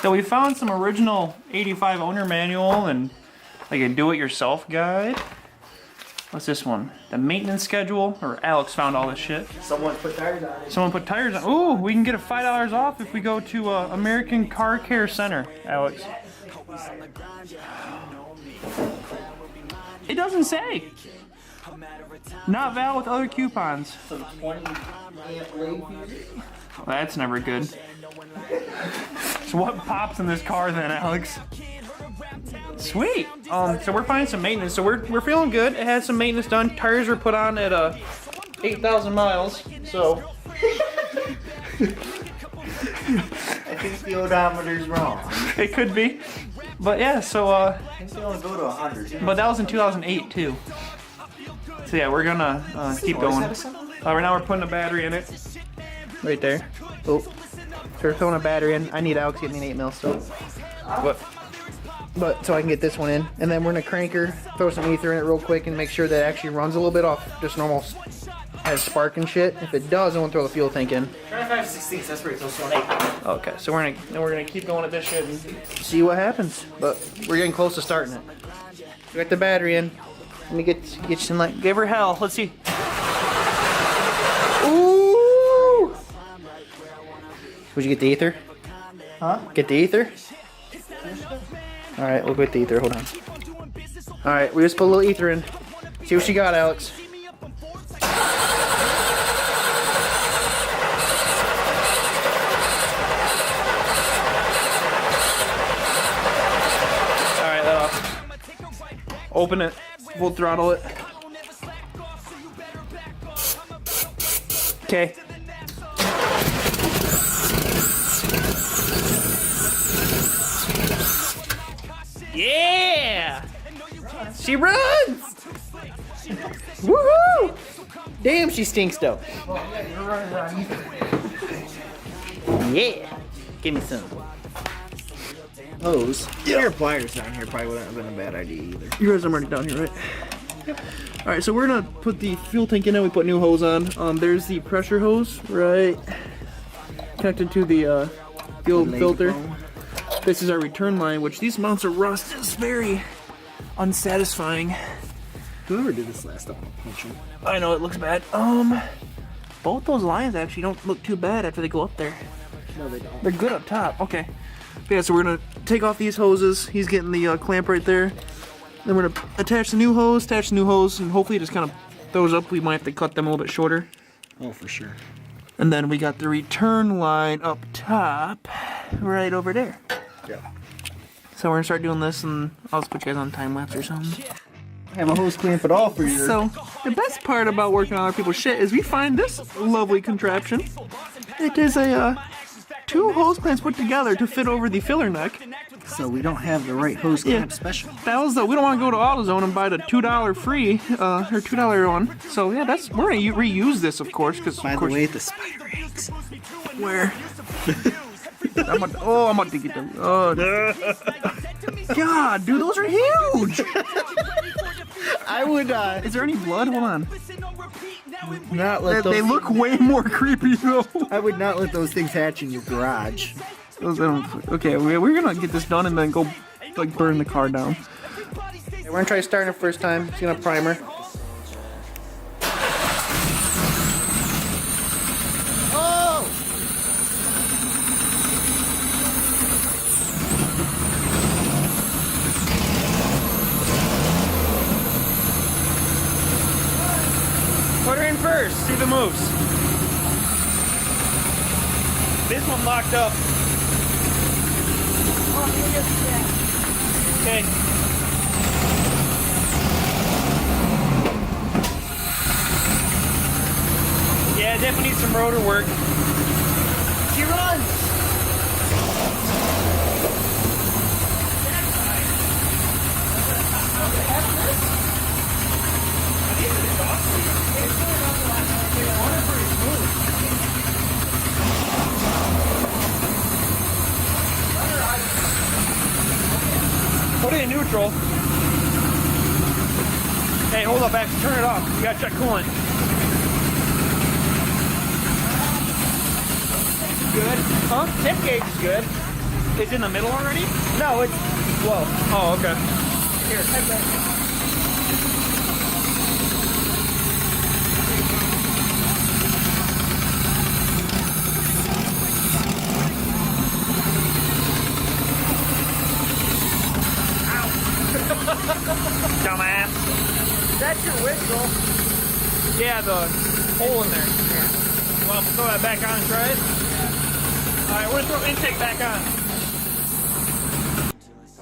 So we found some original 85 owner manual and like a do-it-yourself guide. What's this one? The maintenance schedule, or Alex found all this shit. Someone put tires on it. Someone put tires on. Ooh, we can get a $5 off if we go to American Car Care Center, Alex. It doesn't say. Not valid with other coupons. So 20 amp lane fuse. Well, that's never good. So what pops in this car then, Alex? Sweet. So we're finding some maintenance. So we're feeling good. It had some maintenance done. Tires were put on at 8,000 miles. So I think the odometer's wrong. it could be. But yeah, so I think they only go to 100. but that was in 2008 too. So yeah, we're gonna keep going. Right now we're putting a battery in it. Right there. Oh. So we're throwing a battery in. I need Alex getting an 8mm still. But so I can get this one in. And then we're gonna crank her, throw some ether in it real quick and make sure that it actually runs a little bit off just normal has spark and shit. If it does, then we'll throw the fuel tank in. 25/16, that's pretty close to an 8. Okay, so we're gonna keep going at this shit and see what happens. But we're getting close to starting it. We got the battery in. Let me get you some light. Give her hell. Let's see. Ooh! Would you get the ether? Huh? Get the ether? Alright, we'll get the ether. Hold on. Alright, we just put a little ether in. See what she got, Alex. Alright, let off. Open it. We'll throttle it. Okay. Yeah! She runs! Woohoo! Damn, she stinks though. Yeah! Give me some. Hose. Your pliers down here probably wouldn't have been a bad idea either. Yours are already down here, right? Yep. Alright, so we're gonna put the fuel tank in and we put new hose on. There's the pressure hose, right? Connected to the fuel filter. This is our return line, which these amounts of rust is very unsatisfying. Whoever did this last time, punch him. I know, it looks bad. Both those lines actually don't look too bad after they go up there. No, they don't. They're good up top. Okay. Yeah, so we're gonna take off these hoses. He's getting the clamp right there. Then we're gonna attach the new hose, and hopefully it just kind of throws up. We might have to cut them a little bit shorter. Oh, for sure. And then we got the return line up top, right over there. Yeah. So we're gonna start doing this, and I'll just put you guys on time lapse or something. Have a hose clamp it all for you. So the best part about working on other people's shit is we find this lovely contraption. It is a 2 hose clamps put together to fit over the filler neck. So we don't have the right hose clamp special. That was we don't want to go to AutoZone and buy the $2 free or $2 one. So yeah, we're gonna reuse this, of course, because By the way, the spider eggs. where. I'm about to get them. Oh, God, dude, those are huge. I would Is there any blood? Hold on. not let those. They look way more creepy though. I would not let those things hatch in your garage. Okay, we're gonna get this done and then go like burn the car down. We're gonna try starting it first time. It's gonna primer. Oh! Put her in first. See if it moves. This one locked up. Okay. Yeah, definitely needs some rotor work. She runs! Put it in neutral. Hey, hold up, actually turn it off. You gotta check coolant. Good. Huh? Tip gauge is good. It's in the middle already? No, it's whoa. Oh, okay. Here, head back. Dumbass. That's your whistle. Yeah, the hole in there. You want to throw that back on and try it? Alright, we're going to throw intake back on.